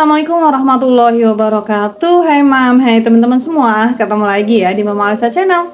Assalamualaikum warahmatullahi wabarakatuh. Hai Mam, hai teman-teman semua. Ketemu lagi ya di Mama Alisa Channel.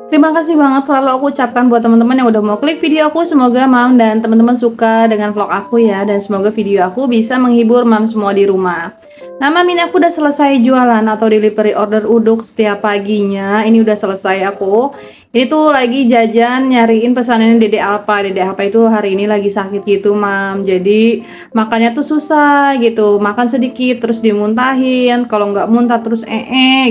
Terima kasih banget selalu aku ucapkan buat teman-teman yang udah mau klik video aku. Semoga Mam dan teman-teman suka dengan vlog aku ya. Dan semoga video aku bisa menghibur Mam semua di rumah. Nah Mam, ini aku udah selesai jualan atau delivery order uduk setiap paginya. Ini udah selesai aku. Ini tuh lagi jajan nyariin pesanan Dede Alpa. Dede Alpa itu hari ini lagi sakit gitu Mam. Jadi makannya tuh susah gitu. Makan sedikit terus dimuntahin. Kalau nggak muntah terus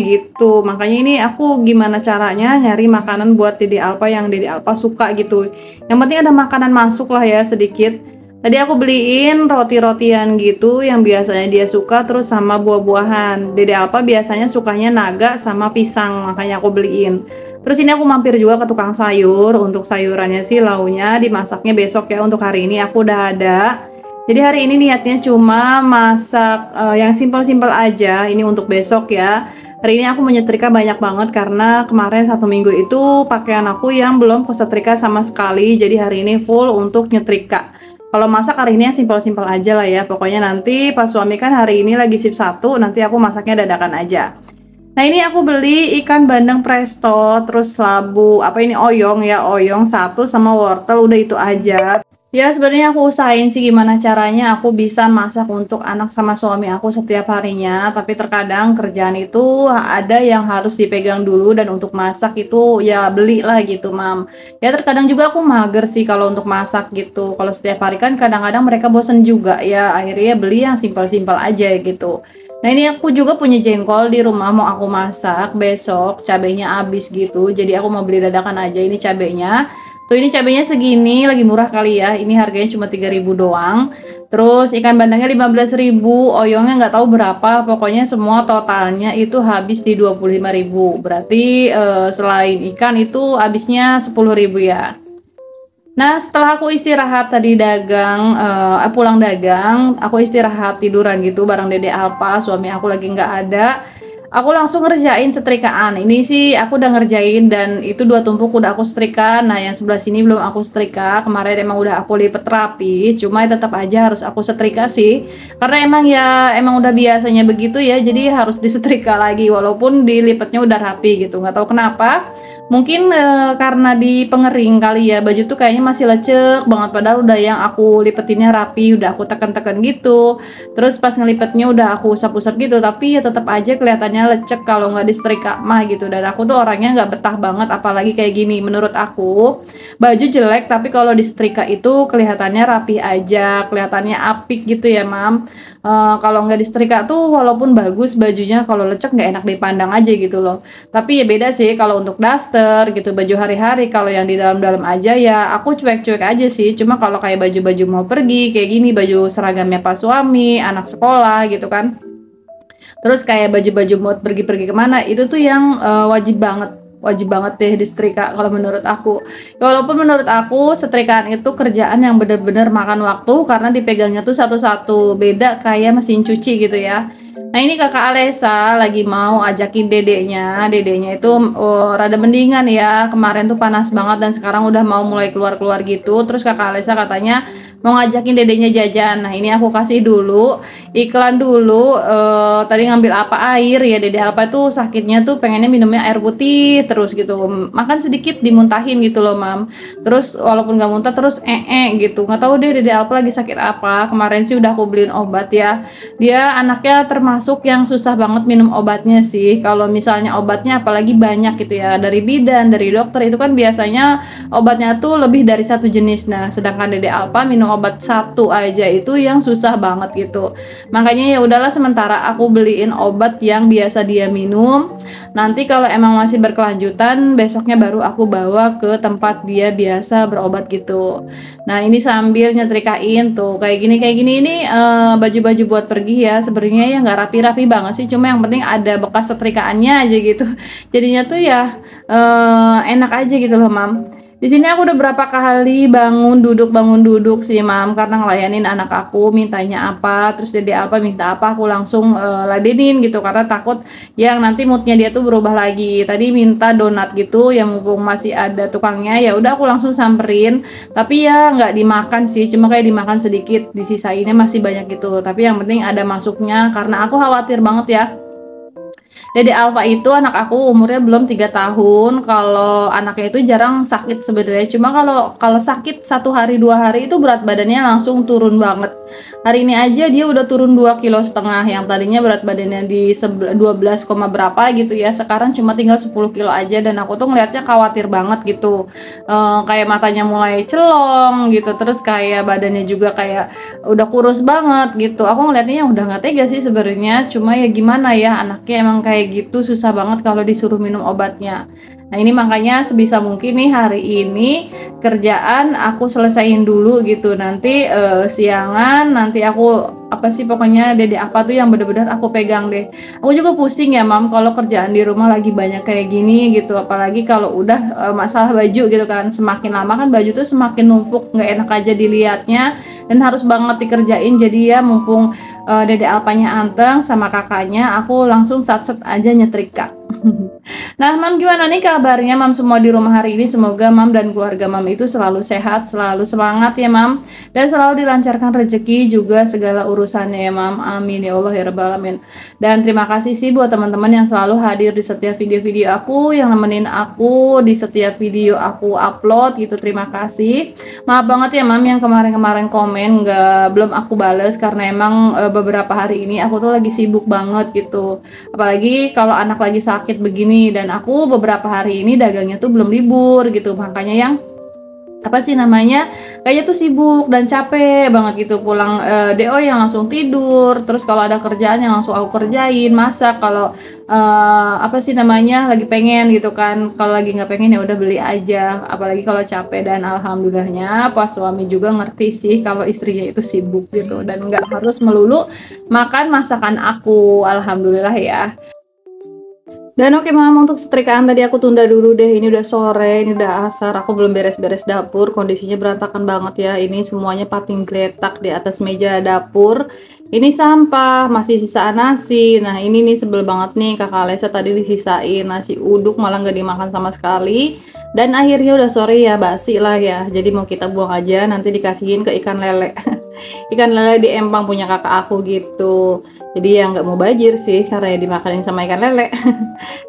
gitu. Makanya ini aku gimana caranya nyari makanan buat Dede Alpa yang Dede Alpa suka gitu. Yang penting ada makanan masuk lah ya sedikit. Tadi aku beliin roti-rotian gitu yang biasanya dia suka, terus sama buah-buahan. Dede Alpa biasanya sukanya naga sama pisang, makanya aku beliin. Terus ini aku mampir juga ke tukang sayur. Untuk sayurannya sih launya dimasaknya besok ya. Untuk hari ini aku udah ada. Jadi hari ini niatnya cuma masak yang simpel-simpel aja. Ini untuk besok ya. Hari ini aku menyetrika banyak banget karena kemarin 1 minggu itu pakaian aku yang belum kesetrika sama sekali. Jadi hari ini full untuk nyetrika. Kalau masak hari ini simpel-simpel aja lah ya. Pokoknya nanti pas suami kan hari ini lagi shift 1, nanti aku masaknya dadakan aja. Nah ini aku beli ikan bandeng presto, terus labu, apa ini oyong ya, oyong 1 sama wortel, udah itu aja. Ya sebenarnya aku usahain sih gimana caranya aku bisa masak untuk anak sama suami aku setiap harinya. Tapi terkadang kerjaan itu ada yang harus dipegang dulu dan untuk masak itu ya belilah gitu Mam. Ya terkadang juga aku mager sih kalau untuk masak gitu. Kalau setiap hari kan kadang-kadang mereka bosen juga ya, akhirnya beli yang simpel-simpel aja gitu. Nah ini aku juga punya jengkol di rumah mau aku masak besok, cabenya habis gitu. Jadi aku mau beli dadakan aja ini cabenya. Tuh ini cabenya segini, lagi murah kali ya. Ini harganya cuma 3.000 doang. Terus ikan bandengnya 15.000, oyongnya nggak tahu berapa. Pokoknya semua totalnya itu habis di 25.000. Berarti selain ikan itu habisnya 10.000 ya. Nah setelah aku istirahat tadi dagang, pulang dagang, aku istirahat tiduran gitu bareng Dede Alpa, suami aku lagi nggak ada. Aku langsung ngerjain setrikaan. Ini sih aku udah ngerjain dan itu 2 tumpuk udah aku setrika. Nah yang sebelah sini belum aku setrika. Kemarin emang udah aku lipet rapi, cuma tetap aja harus aku setrika sih. Karena emang udah biasanya begitu ya, jadi harus disetrika lagi walaupun dilipetnya udah rapi gitu. Nggak tahu kenapa. Mungkin karena di pengering kali ya, baju tuh kayaknya masih lecek banget padahal udah yang aku lipetinnya rapi, udah aku tekan-tekan gitu. Terus pas ngelipetnya udah aku usap-usap gitu, tapi ya tetap aja kelihatannya lecek kalau nggak disetrika mah gitu. Dan aku tuh orangnya nggak betah banget apalagi kayak gini. Menurut aku baju jelek tapi kalau disetrika itu kelihatannya rapi aja, kelihatannya apik gitu ya Mam. Kalau nggak disetrika tuh walaupun bagus bajunya, kalau lecek nggak enak dipandang aja gitu loh. Tapi ya beda sih kalau untuk daster gitu, baju hari-hari. Kalau yang di dalam-dalam aja ya aku cuek-cuek aja sih. Cuma kalau kayak baju-baju mau pergi kayak gini, baju seragamnya pas suami, anak sekolah gitu kan. Terus kayak baju-baju mau pergi-pergi kemana itu tuh yang wajib banget deh disetrika kalau menurut aku. Walaupun menurut aku setrikaan itu kerjaan yang bener-bener makan waktu karena dipegangnya tuh satu-satu, beda kayak mesin cuci gitu ya. Nah ini kakak Alesa lagi mau ajakin dedenya itu rada mendingan ya, kemarin tuh panas banget dan sekarang udah mau mulai keluar-keluar gitu. Terus kakak Alesa katanya mau ngajakin dedenya jajan. Nah ini aku kasih dulu iklan dulu. Tadi ngambil apa air ya, Dede Alpa tuh sakitnya tuh pengennya minumnya air putih terus gitu, makan sedikit dimuntahin gitu loh Mam. Terus walaupun nggak muntah terus gitu, nggak tahu deh Dede Alpa lagi sakit apa. Kemarin sih udah aku beliin obat ya, dia anaknya termasuk yang susah banget minum obatnya sih. Kalau misalnya obatnya apalagi banyak gitu ya, dari bidan, dari dokter itu kan biasanya obatnya tuh lebih dari 1 jenis. Nah sedangkan Dede Alpa minum obat 1 aja itu yang susah banget gitu. Makanya ya udahlah sementara aku beliin obat yang biasa dia minum. Nanti kalau emang masih berkelanjutan besoknya baru aku bawa ke tempat dia biasa berobat gitu. Nah ini sambil nyetrikain tuh kayak gini ini baju-baju buat pergi ya. Sebenarnya ya nggak rapi-rapi banget sih, cuma yang penting ada bekas setrikaannya aja gitu. Jadinya tuh ya enak aja gitu loh Mam. Di sini aku udah berapa kali bangun duduk sih mam, karena ngelayanin anak aku mintanya apa, terus dede apa minta apa aku langsung ladenin gitu, karena takut yang nanti moodnya dia tuh berubah lagi. Tadi minta donat gitu, yang mumpung masih ada tukangnya ya udah aku langsung samperin, tapi ya nggak dimakan sih, cuma kayak dimakan sedikit, disisainnya masih banyak gitu. Tapi yang penting ada masuknya, karena aku khawatir banget ya. Dede Alfa itu anak aku umurnya belum 3 tahun. Kalau anaknya itu jarang sakit sebenarnya. Cuma kalau sakit 1 hari 2 hari itu berat badannya langsung turun banget. Hari ini aja dia udah turun 2,5 kg. Yang tadinya berat badannya di 12, berapa gitu ya. Sekarang cuma tinggal 10 kilo aja, dan aku tuh ngelihatnya khawatir banget gitu. Kayak matanya mulai celong gitu. Terus kayak badannya juga kayak udah kurus banget gitu. Aku ngeliatnya udah nggak tega sih sebenarnya. Cuma ya gimana ya, anaknya emang kayak gitu, susah banget kalau disuruh minum obatnya. Nah ini makanya sebisa mungkin nih hari ini kerjaan aku selesain dulu gitu. Nanti siangan nanti aku apa sih pokoknya dede apa tuh yang bener-bener aku pegang deh. Aku juga pusing ya mam kalau kerjaan di rumah lagi banyak kayak gini gitu. Apalagi kalau udah masalah baju gitu kan. Semakin lama kan baju tuh semakin numpuk, nggak enak aja dilihatnya, dan harus banget dikerjain. Jadi ya mumpung dede Alpanya anteng sama kakaknya, aku langsung sat-set aja nyetrika. Nah, mam gimana nih kabarnya mam semua di rumah hari ini? Semoga mam dan keluarga mam itu selalu sehat, selalu semangat ya mam, dan selalu dilancarkan rezeki juga segala urusannya ya mam. Amin ya Allah ya rabbal alamin. Dan terima kasih sih buat teman-teman yang selalu hadir di setiap video-video aku, yang nemenin aku di setiap video aku upload gitu. Terima kasih. Maaf banget ya mam yang kemarin-kemarin komen belum aku bales, karena emang beberapa hari ini aku tuh lagi sibuk banget gitu. Apalagi kalau anak lagi sakit begini, dan aku beberapa hari ini dagangnya tuh belum libur gitu, makanya yang apa sih namanya kayaknya tuh sibuk dan capek banget gitu. Pulang DO yang langsung tidur, terus kalau ada kerjaan yang langsung aku kerjain, masak kalau apa sih namanya lagi pengen gitu kan. Kalau lagi nggak pengen ya udah beli aja, apalagi kalau capek. Dan alhamdulillahnya pas suami juga ngerti sih kalau istrinya itu sibuk gitu, dan nggak harus melulu makan masakan aku, alhamdulillah ya. Dan oke mam, untuk setrikaan tadi aku tunda dulu deh. Ini udah sore, ini udah asar. Aku belum beres-beres dapur, kondisinya berantakan banget ya. Ini semuanya pating geletak di atas meja dapur. Ini sampah, masih sisaan nasi. Nah ini nih sebel banget nih, kakak Alesa tadi disisain nasi uduk malah nggak dimakan sama sekali. Dan akhirnya udah sore ya, basi lah ya. Jadi mau kita buang aja, nanti dikasihin ke ikan lele. Ikan lele di empang punya kakak aku gitu. Jadi ya nggak mau bajir sih, karena ya dimakanin sama ikan lele.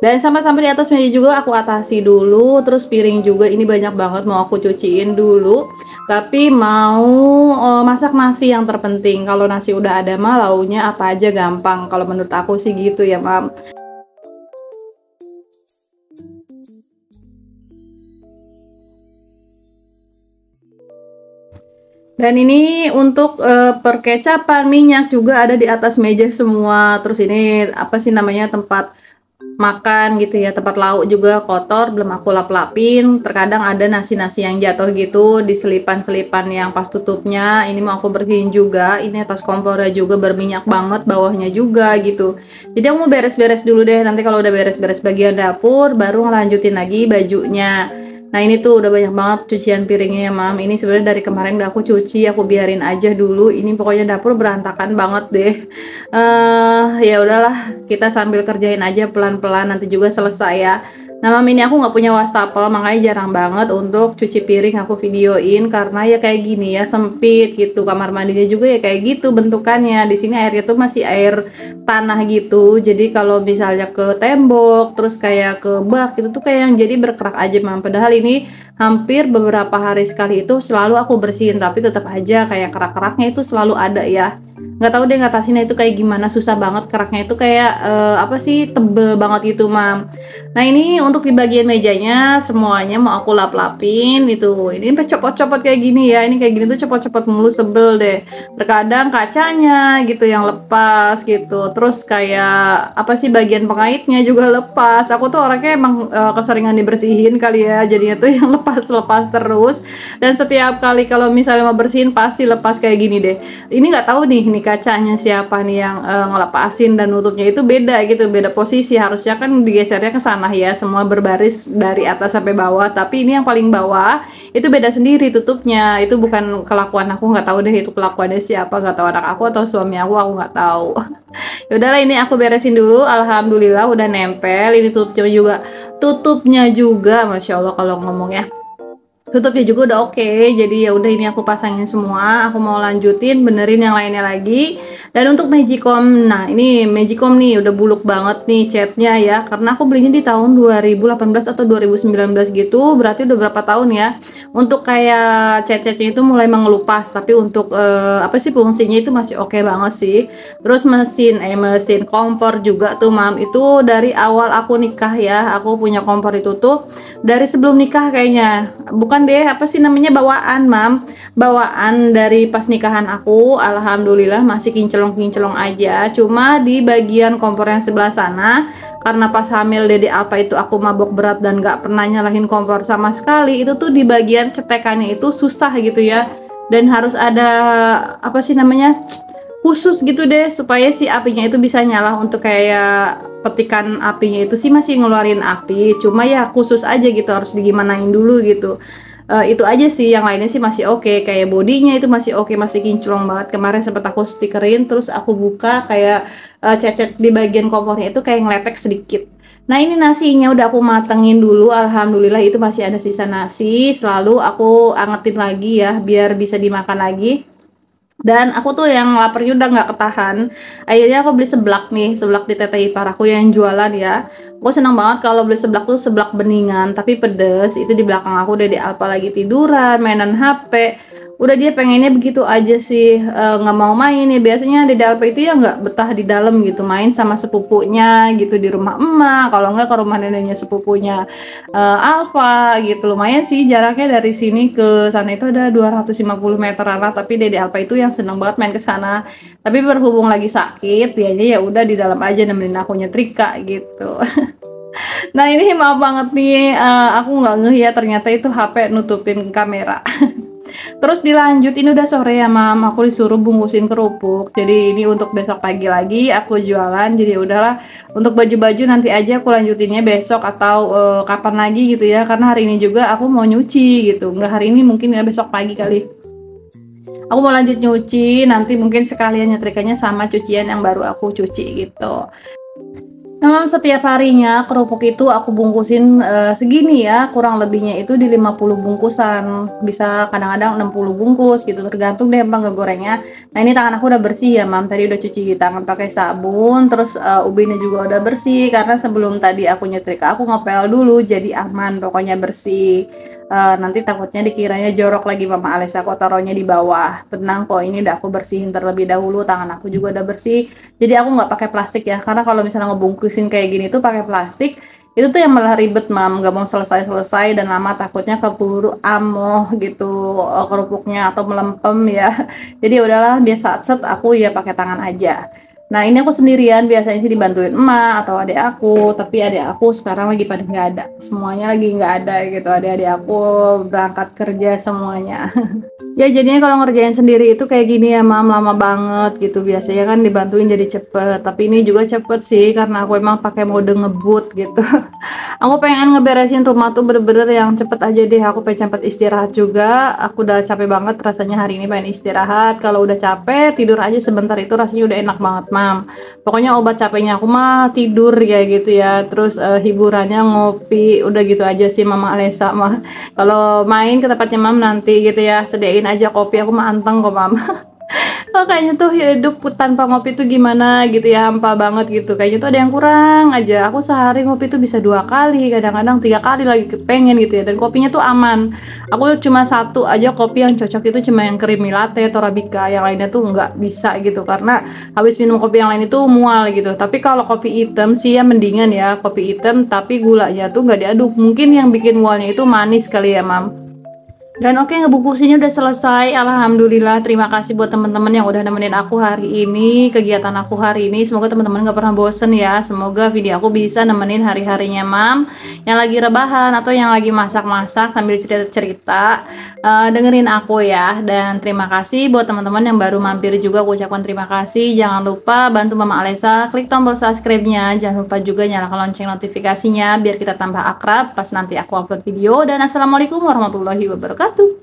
Dan sama-sama di atas meja juga aku atasi dulu. Terus piring juga ini banyak banget, mau aku cuciin dulu. Tapi mau masak nasi yang terpenting. Kalau nasi udah ada mah launya apa aja gampang. Kalau menurut aku sih gitu ya mam. Dan ini untuk perkecapan, minyak juga ada di atas meja semua. Terus ini apa sih namanya tempat makan gitu ya, tempat lauk juga kotor, belum aku lap-lapin. Terkadang ada nasi-nasi yang jatuh gitu di selipan-selipan yang pas tutupnya. Ini mau aku bersihin juga. Ini atas kompornya juga berminyak banget, bawahnya juga gitu. Jadi aku mau beres-beres dulu deh. Nanti kalau udah beres-beres bagian dapur, baru ngelanjutin lagi bajunya. Nah ini tuh udah banyak banget cucian piringnya ya mam. Ini sebenarnya dari kemarin gak aku cuci, aku biarin aja dulu. Ini pokoknya dapur berantakan banget deh. Ya udahlah, kita sambil kerjain aja pelan-pelan, nanti juga selesai ya. Nah mam, ini aku nggak punya wastafel, makanya jarang banget untuk cuci piring aku videoin, karena ya kayak gini ya, sempit gitu. Kamar mandinya juga ya kayak gitu bentukannya. Di sini airnya tuh masih air tanah gitu, jadi kalau misalnya ke tembok terus kayak ke bak itu tuh kayak yang jadi berkerak aja mam. Padahal ini hampir beberapa hari sekali itu selalu aku bersihin, tapi tetap aja kayak kerak-keraknya itu selalu ada ya. Nggak tahu deh ngatasinnya itu kayak gimana, susah banget. Keraknya itu kayak apa sih, tebel banget gitu mam. Nah ini untuk di bagian mejanya semuanya mau aku lap-lapin itu. Ini sampai copot-copot kayak gini ya, ini kayak gini tuh copot-copot mulu, sebel deh. Terkadang kacanya gitu yang lepas gitu, terus kayak apa sih, bagian pengaitnya juga lepas. Aku tuh orangnya emang keseringan dibersihin kali ya, jadinya tuh yang lepas-lepas terus. Dan setiap kali kalau misalnya mau bersihin pasti lepas kayak gini deh. Ini nggak tahu nih, ini nih kacanya, siapa nih yang ngelepasin dan nutupnya itu beda gitu, beda posisi. Harusnya kan digesernya ke sana ya, semua berbaris dari atas sampai bawah, tapi ini yang paling bawah itu beda sendiri tutupnya. Itu bukan kelakuan aku, nggak tahu deh itu kelakuannya siapa, nggak tahu anak aku atau suami aku nggak tahu. Ya udahlah, ini aku beresin dulu. Alhamdulillah udah nempel. Ini tutupnya juga Masya Allah kalau ngomongnya, tutupnya juga udah oke. Jadi ya udah, ini aku pasangin semua. Aku mau lanjutin benerin yang lainnya lagi. Dan untuk Magicom, nah ini Magicom nih udah buluk banget nih catnya ya, karena aku belinya di tahun 2018 atau 2019 gitu, berarti udah berapa tahun ya. Untuk kayak cat-catnya itu mulai mengelupas, tapi untuk apa sih, fungsinya itu masih oke banget sih. Terus mesin kompor juga tuh mam, itu dari awal aku nikah ya, aku punya kompor itu tuh dari sebelum nikah kayaknya. Bukan deh, apa sih namanya, bawaan mam, bawaan dari pas nikahan aku. Alhamdulillah masih kinclong aja, cuma di bagian kompor yang sebelah sana, karena pas hamil Dede Alpa itu aku mabok berat dan gak pernah nyalahin kompor sama sekali. Itu tuh di bagian cetekannya itu susah gitu ya, dan harus ada apa sih namanya, khusus gitu deh, supaya si apinya itu bisa nyala. Untuk kayak petikan apinya itu sih masih ngeluarin api, cuma ya khusus aja gitu, harus digimanain dulu gitu. Itu aja sih, yang lainnya sih masih oke. Kayak bodinya itu masih oke, masih kinclong banget. Kemarin sempat aku stikerin, terus aku buka kayak cacat di bagian kompornya itu kayak ngeletek sedikit. Nah ini nasinya udah aku matengin dulu, alhamdulillah itu masih ada sisa nasi. Selalu aku angetin lagi ya, biar bisa dimakan lagi. Dan aku tuh yang laparnya udah nggak ketahan, akhirnya aku beli seblak nih, seblak di teteh ipar aku yang jualan ya. Aku senang banget kalau beli seblak tuh, seblak beningan tapi pedes. Itu di belakang aku Dede Alpa lagi tiduran mainan HP, udah dia pengennya begitu aja sih, nggak mau main ya. Biasanya Dede Alpa itu ya nggak betah di dalam gitu, main sama sepupunya gitu di rumah emak, kalau nggak ke rumah neneknya sepupunya Alfa gitu. Lumayan sih jaraknya dari sini ke sana itu ada 250 meteran lah, tapi Dede Alpa itu yang seneng banget main ke sana. Tapi berhubung lagi sakit, dianya ya udah di dalam aja nemenin aku nyetrika gitu. Nah ini maaf banget nih, aku nggak ngeh ya, ternyata itu HP nutupin kamera. Terus dilanjut, ini udah sore ya mam, aku disuruh bungkusin kerupuk. Jadi ini untuk besok pagi lagi aku jualan. Jadi udahlah, untuk baju-baju nanti aja aku lanjutinnya besok atau kapan lagi gitu ya. Karena hari ini juga aku mau nyuci gitu. Nggak hari ini, mungkin ya besok pagi kali. Aku mau lanjut nyuci, nanti mungkin sekalian nyetrikanya sama cucian yang baru aku cuci gitu. Memang setiap harinya kerupuk itu aku bungkusin segini ya, kurang lebihnya itu di 50 bungkusan, bisa kadang-kadang 60 bungkus gitu, tergantung deh bang ngegorengnya. Nah ini tangan aku udah bersih ya mam, tadi udah cuci tangan pakai sabun, terus ubinnya juga udah bersih, karena sebelum tadi aku nyetrika aku ngepel dulu, jadi aman, pokoknya bersih. Nanti takutnya dikiranya jorok lagi mama Alisa, aku taruhnya di bawah. Tenang kok, ini udah aku bersihin terlebih dahulu, tangan aku juga udah bersih. Jadi aku nggak pakai plastik ya, karena kalau misalnya ngebungkusin kayak gini tuh pakai plastik, itu tuh yang malah ribet mam, nggak mau selesai dan lama, takutnya keburu amoh gitu kerupuknya atau melempem ya. Jadi udahlah, biasa set aku ya pakai tangan aja. Nah ini aku sendirian, biasanya sih dibantuin emak atau adik aku, tapi adik aku sekarang lagi pada nggak ada, semuanya lagi nggak ada gitu, adik-adik aku berangkat kerja semuanya. Ya jadinya kalau ngerjain sendiri itu kayak gini ya mam, lama banget gitu. Biasanya kan dibantuin jadi cepet, tapi ini juga cepet sih karena aku emang pakai mode ngebut gitu. Aku pengen ngeberesin rumah tuh bener-bener yang cepet aja deh. Aku pengen cepet istirahat juga, aku udah capek banget rasanya hari ini, pengen istirahat. Kalau udah capek tidur aja sebentar itu rasanya udah enak banget mam. Pokoknya obat capeknya aku mah tidur ya gitu ya. Terus hiburannya ngopi, udah gitu aja sih mama Alesa mah. Kalau main ke tempatnya mam nanti gitu ya, sediain aja kopi, aku mah anteng kok mam. Oh, kayaknya tuh hidup tanpa ngopi tuh gimana gitu ya, hampa banget gitu. Kayaknya tuh ada yang kurang aja. Aku sehari ngopi tuh bisa 2 kali, kadang-kadang 3 kali lagi kepengen gitu ya. Dan kopinya tuh aman. Aku cuma satu aja kopi yang cocok itu cuma yang creamy latte atau arabica. Yang lainnya tuh nggak bisa gitu, karena habis minum kopi yang lain itu mual gitu. Tapi kalau kopi hitam sih ya mendingan ya, kopi hitam tapi gulanya tuh nggak diaduk. Mungkin yang bikin mualnya itu manis kali ya mam. Dan oke, ngebungkusinnya udah selesai, alhamdulillah. Terima kasih buat teman-teman yang udah nemenin aku hari ini, kegiatan aku hari ini. Semoga teman-teman gak pernah bosen ya. Semoga video aku bisa nemenin hari-harinya Mam yang lagi rebahan atau yang lagi masak-masak sambil cerita-cerita, dengerin aku ya. Dan terima kasih buat teman-teman yang baru mampir juga, aku ucapkan terima kasih. Jangan lupa bantu Mama Alesa klik tombol subscribe-nya. Jangan lupa juga nyalakan lonceng notifikasinya biar kita tambah akrab pas nanti aku upload video. Dan assalamualaikum warahmatullahi wabarakatuh.